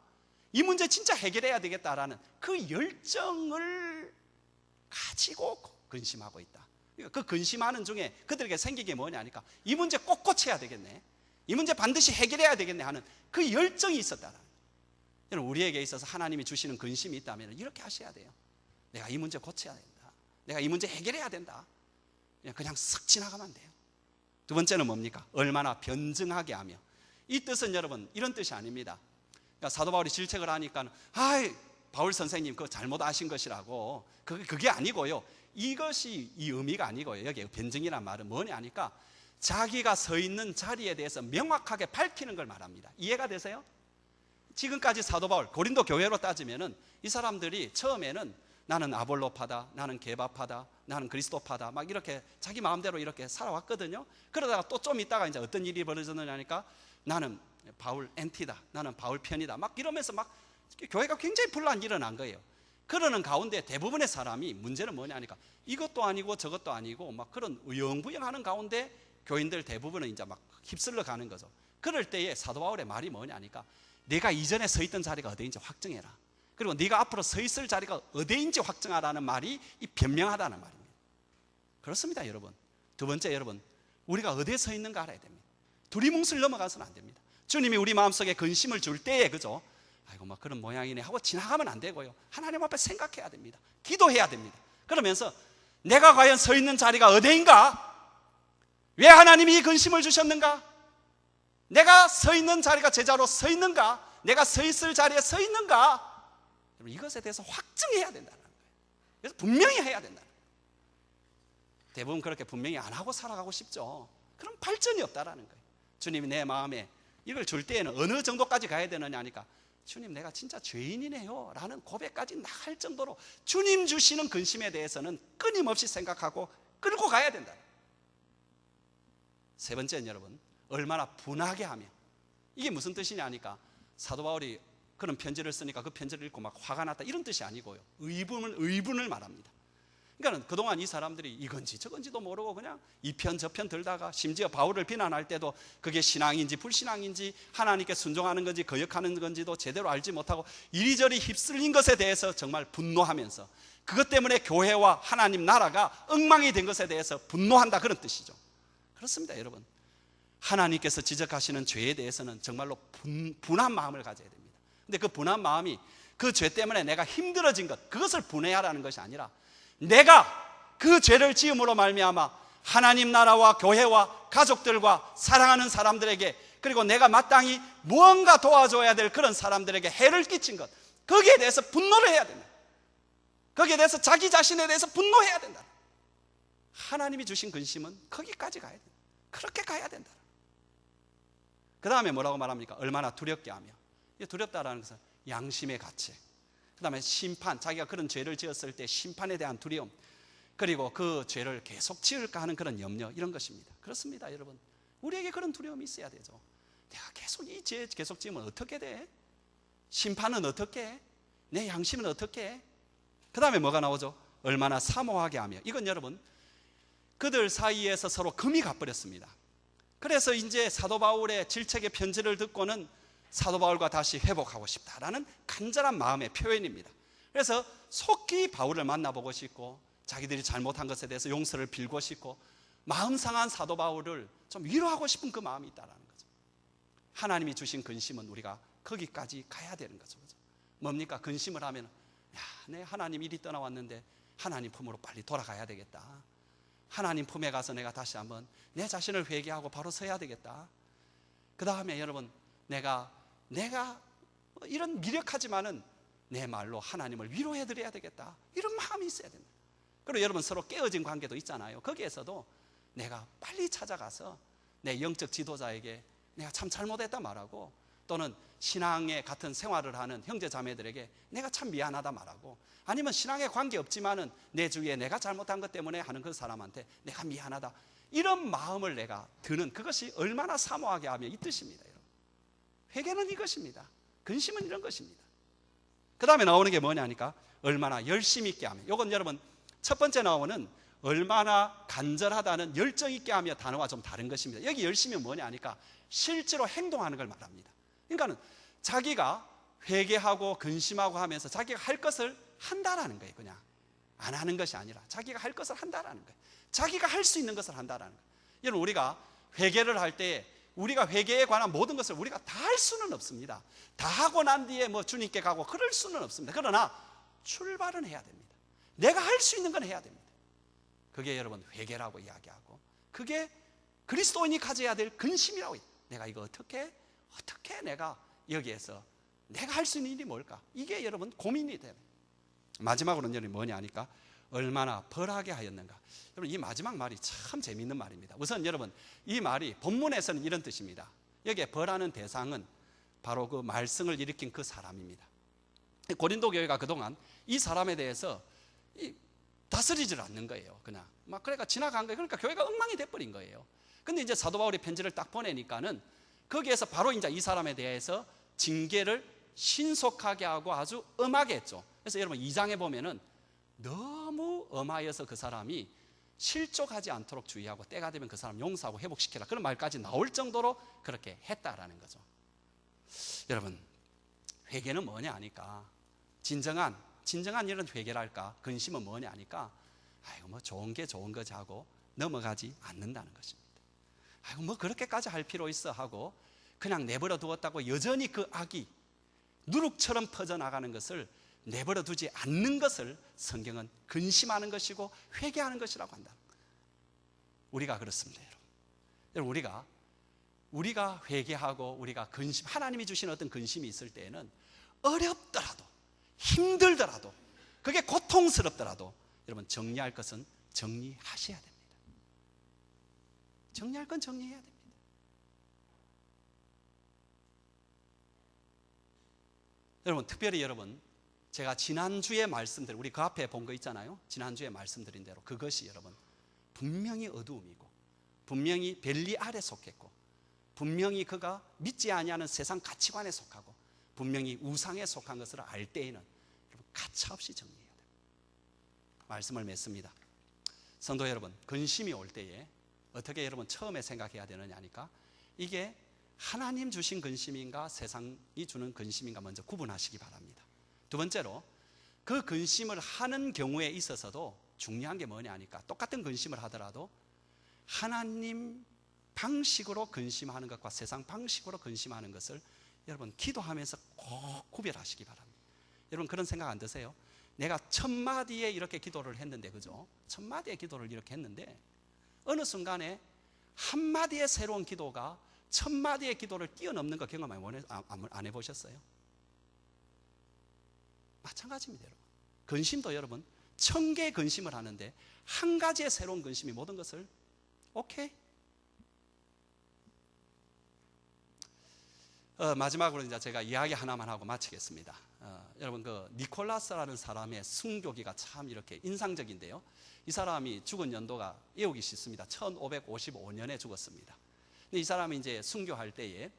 이 문제 진짜 해결해야 되겠다라는 그 열정을 가지고 근심하고 있다. 그 근심하는 중에 그들에게 생긴 게 뭐냐 하니까, 이 문제 꼭 고쳐야 되겠네, 이 문제 반드시 해결해야 되겠네 하는 그 열정이 있었다. 여러분, 우리에게 있어서 하나님이 주시는 근심이 있다면 이렇게 하셔야 돼요. 내가 이 문제 고쳐야 된다, 내가 이 문제 해결해야 된다. 그냥 쓱 지나가면 안 돼요. 두 번째는 뭡니까? 얼마나 변증하게 하며. 이 뜻은 여러분 이런 뜻이 아닙니다. 그러니까 사도 바울이 질책을 하니까 바울 선생님 그거 잘못 아신 것이라고, 그게 아니고요, 이것이 이 의미가 아니고요, 여기 변증이란 말은 뭐냐 하니까 자기가 서 있는 자리에 대해서 명확하게 밝히는 걸 말합니다. 이해가 되세요? 지금까지 사도 바울, 고린도 교회로 따지면은 이 사람들이 처음에는 나는 아볼로파다, 나는 게바파다, 나는 그리스도파다, 막 이렇게 자기 마음대로 이렇게 살아왔거든요. 그러다가 또 좀 있다가 이제 어떤 일이 벌어졌느냐 하니까, 나는 바울 엔티다, 나는 바울 편이다, 막 이러면서 막 교회가 굉장히 분란이 일어난 거예요. 그러는 가운데 대부분의 사람이, 문제는 뭐냐 하니까 이것도 아니고 저것도 아니고 막 그런 우영부영하는 가운데 교인들 대부분은 이제 막 휩쓸려 가는 거죠. 그럴 때에 사도 바울의 말이 뭐냐 하니까, 내가 이전에 서 있던 자리가 어디인지 확정해라, 그리고 네가 앞으로 서 있을 자리가 어디인지 확정하라는 말이 이 변명하다는 말입니다. 그렇습니다, 여러분. 두 번째, 여러분, 우리가 어디에 서 있는가 알아야 됩니다. 두리뭉술 넘어가서는 안 됩니다. 주님이 우리 마음속에 근심을 줄 때에, 그죠? 아이고 막 그런 모양이네 하고 지나가면 안 되고요, 하나님 앞에 생각해야 됩니다. 기도해야 됩니다. 그러면서 내가 과연 서 있는 자리가 어디인가? 왜 하나님이 이 근심을 주셨는가? 내가 서 있는 자리가 제자로 서 있는가? 내가 서 있을 자리에 서 있는가? 이것에 대해서 확증해야 된다는 거예요. 그래서 분명히 해야 된다는 거예요. 대부분 그렇게 분명히 안 하고 살아가고 싶죠. 그럼 발전이 없다라는 거예요. 주님이 내 마음에 이걸 줄 때에는 어느 정도까지 가야 되느냐 하니까 주님 내가 진짜 죄인이네요 라는 고백까지 나갈 정도로 주님 주시는 근심에 대해서는 끊임없이 생각하고 끌고 가야 된다. 세 번째는 여러분, 얼마나 분하게 하며, 이게 무슨 뜻이냐 하니까 사도 바울이 그런 편지를 쓰니까 그 편지를 읽고 막 화가 났다 이런 뜻이 아니고요, 의분을 말합니다. 그러니까 그동안 이 사람들이 이건지 저건지도 모르고 그냥 이 편 저 편 들다가, 심지어 바울을 비난할 때도 그게 신앙인지 불신앙인지 하나님께 순종하는 건지 거역하는 건지도 제대로 알지 못하고 이리저리 휩쓸린 것에 대해서 정말 분노하면서, 그것 때문에 교회와 하나님 나라가 엉망이 된 것에 대해서 분노한다, 그런 뜻이죠. 그렇습니다 여러분. 하나님께서 지적하시는 죄에 대해서는 정말로 분한 마음을 가져야 됩니다. 근데 그 분한 마음이 그 죄 때문에 내가 힘들어진 것, 그것을 분해하라는 것이 아니라 내가 그 죄를 지음으로 말미암아 하나님 나라와 교회와 가족들과 사랑하는 사람들에게, 그리고 내가 마땅히 무언가 도와줘야 될 그런 사람들에게 해를 끼친 것, 거기에 대해서 분노를 해야 된다. 거기에 대해서 자기 자신에 대해서 분노해야 된다. 하나님이 주신 근심은 거기까지 가야 된다. 그렇게 가야 된다. 그 다음에 뭐라고 말합니까? 얼마나 두렵게 하며. 두렵다라는 것은 양심의 가치, 그 다음에 심판, 자기가 그런 죄를 지었을 때 심판에 대한 두려움, 그리고 그 죄를 계속 지을까 하는 그런 염려, 이런 것입니다. 그렇습니다 여러분. 우리에게 그런 두려움이 있어야 되죠. 내가 계속 이 죄 계속 지으면 어떻게 돼? 심판은 어떻게 해? 내 양심은 어떻게 해? 그 다음에 뭐가 나오죠? 얼마나 사모하게 하며. 이건 여러분, 그들 사이에서 서로 금이 가버렸습니다. 그래서 이제 사도 바울의 질책의 편지를 듣고는 사도 바울과 다시 회복하고 싶다라는 간절한 마음의 표현입니다. 그래서 속히 바울을 만나보고 싶고 자기들이 잘못한 것에 대해서 용서를 빌고 싶고 마음 상한 사도 바울을 좀 위로하고 싶은 그 마음이 있다는 거죠. 하나님이 주신 근심은 우리가 거기까지 가야 되는 거죠. 뭡니까? 근심을 하면 내 하나님 일이 떠나왔는데 하나님 품으로 빨리 돌아가야 되겠다. 하나님 품에 가서 내가 다시 한번 내 자신을 회개하고 바로 서야 되겠다. 그 다음에 여러분, 내가 이런 미력하지만은 내 말로 하나님을 위로해드려야 되겠다, 이런 마음이 있어야 된다. 그리고 여러분, 서로 깨어진 관계도 있잖아요. 거기에서도 내가 빨리 찾아가서 내 영적 지도자에게 내가 참 잘못했다 말하고, 또는 신앙의 같은 생활을 하는 형제 자매들에게 내가 참 미안하다 말하고, 아니면 신앙에 관계없지만은 내 주위에 내가 잘못한 것 때문에 하는 그 사람한테 내가 미안하다, 이런 마음을 내가 드는, 그것이 얼마나 사모하게 하며 이 뜻입니다. 여러분, 회개는 이것입니다. 근심은 이런 것입니다. 그 다음에 나오는 게 뭐냐 하니까 얼마나 열심 있게 하며. 이건 여러분, 첫 번째 나오는 얼마나 간절하다는 열정 있게 하며 단어와 좀 다른 것입니다. 여기 열심이 뭐냐 하니까 실제로 행동하는 걸 말합니다. 그러니까는 자기가 회개하고 근심하고 하면서 자기가 할 것을 한다라는 거예요. 그냥 안 하는 것이 아니라 자기가 할 것을 한다라는 거예요. 자기가 할 수 있는 것을 한다라는 거예요. 여러분, 우리가 회개를 할 때 우리가 회개에 관한 모든 것을 우리가 다 할 수는 없습니다. 다 하고 난 뒤에 뭐 주님께 가고 그럴 수는 없습니다. 그러나 출발은 해야 됩니다. 내가 할 수 있는 건 해야 됩니다. 그게 여러분 회개라고 이야기하고, 그게 그리스도인이 가져야 될 근심이라고. 내가 이거 어떻게 내가 여기에서 내가 할 수 있는 일이 뭘까? 이게 여러분 고민이 돼요. 마지막으로는 여러분 뭐냐 하니까 얼마나 벌하게 하였는가. 여러분, 이 마지막 말이 참 재미있는 말입니다. 우선 여러분, 이 말이 본문에서는 이런 뜻입니다. 여기에 벌하는 대상은 바로 그 말썽을 일으킨 그 사람입니다. 고린도 교회가 그동안 이 사람에 대해서 다스리질 않는 거예요. 그냥 막 그러니까 지나간 거예요. 그러니까 교회가 엉망이 돼버린 거예요. 근데 이제 사도 바울이 편지를 딱 보내니까는 거기에서 바로 이제 이 사람에 대해서 징계를 신속하게 하고 아주 엄하게 했죠. 그래서 여러분 2장에 보면은 너무 엄하여서 그 사람이 실족하지 않도록 주의하고 때가 되면 그 사람 용서하고 회복시켜라, 그런 말까지 나올 정도로 그렇게 했다라는 거죠. 여러분, 회개는 뭐냐 하니까 진정한 이런 회개랄까, 근심은 뭐냐 하니까 아이고 뭐 좋은 게 좋은 거지 하고 넘어가지 않는다는 것입니다. 아이고 뭐 그렇게까지 할 필요 있어 하고 그냥 내버려 두었다고 여전히 그 악이 누룩처럼 퍼져나가는 것을 내버려 두지 않는 것을 성경은 근심하는 것이고 회개하는 것이라고 한다. 우리가 그렇습니다. 여러분, 우리가 회개하고 우리가 근심, 하나님이 주신 어떤 근심이 있을 때에는 어렵더라도 힘들더라도 그게 고통스럽더라도 여러분 정리할 것은 정리하셔야 됩니다. 정리할 건 정리해야 됩니다. 여러분, 특별히 여러분, 제가 지난주에 말씀드린, 우리 그 앞에 본 거 있잖아요. 지난주에 말씀드린 대로 그것이 여러분 분명히 어두움이고, 분명히 벨리 아래 속했고, 분명히 그가 믿지 아니하는 세상 가치관에 속하고, 분명히 우상에 속한 것을 알 때에는 여러분 가차없이 정리해야 돼요. 말씀을 맺습니다. 성도 여러분, 근심이 올 때에 어떻게 여러분 처음에 생각해야 되느냐니까, 이게 하나님 주신 근심인가 세상이 주는 근심인가 먼저 구분하시기 바랍니다. 두 번째로, 그 근심을 하는 경우에 있어서도 중요한 게 뭐냐니까, 똑같은 근심을 하더라도 하나님 방식으로 근심하는 것과 세상 방식으로 근심하는 것을 여러분 기도하면서 꼭 구별하시기 바랍니다. 여러분, 그런 생각 안 드세요? 내가 1000마디에 이렇게 기도를 했는데, 그죠? 1000마디의 기도를 이렇게 했는데 어느 순간에 한마디의 새로운 기도가 1000마디의 기도를 뛰어넘는 거 경험 안 해보셨어요? 마찬가지입니다, 여러분. 근심도 여러분 1000개의 근심을 하는데 한 가지의 새로운 근심이 모든 것을 오케이. 마지막으로 이제 제가 이야기 하나만 하고 마치겠습니다. 여러분, 그 니콜라스라는 사람의 순교기가 참 이렇게 인상적인데요. 이 사람이 죽은 연도가 외우기 쉽습니다. 1555년에 죽었습니다. 근데 이 사람이 이제 순교할 때에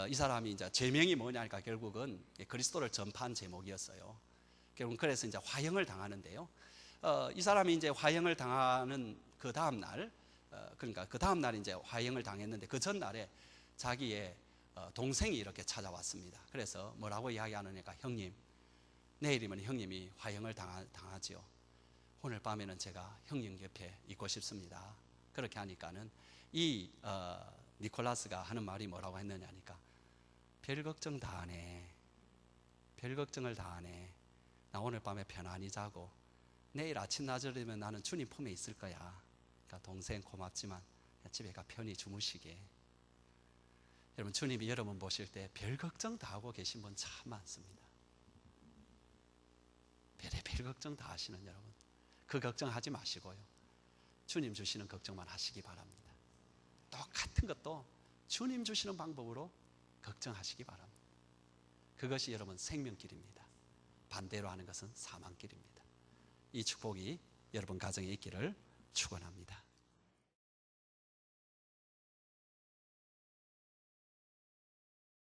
이 사람이 이제 제명이 뭐냐니까 결국은 그리스도를 전파한 제목이었어요. 결국 그래서 이제 화형을 당하는데요. 이 사람이 이제 화형을 당하는 그 다음 날, 그러니까 그 다음 날 이제 화형을 당했는데 그 전날에 자기의 동생이 이렇게 찾아왔습니다. 그래서 뭐라고 이야기하느냐니까, 형님, 내일이면 형님이 화형을 당하지요. 오늘 밤에는 제가 형님 옆에 있고 싶습니다. 그렇게 하니까는 이 니콜라스가 하는 말이 뭐라고 했느냐니까, 별 걱정 다 하네. 별 걱정을 다 하네. 나 오늘 밤에 편안히 자고 내일 아침 나절이면 나는 주님 품에 있을 거야. 그러니까 동생 고맙지만 집에 가 편히 주무시게. 여러분, 주님이 여러분 보실 때 별 걱정 다 하고 계신 분 참 많습니다. 별 걱정 다 하시는 여러분, 그 걱정하지 마시고요, 주님 주시는 걱정만 하시기 바랍니다. 똑같은 것도 주님 주시는 방법으로 걱정하시기 바랍니다. 그것이 여러분 생명길입니다. 반대로 하는 것은 사망길입니다. 이 축복이 여러분 가정에 있기를 축원합니다.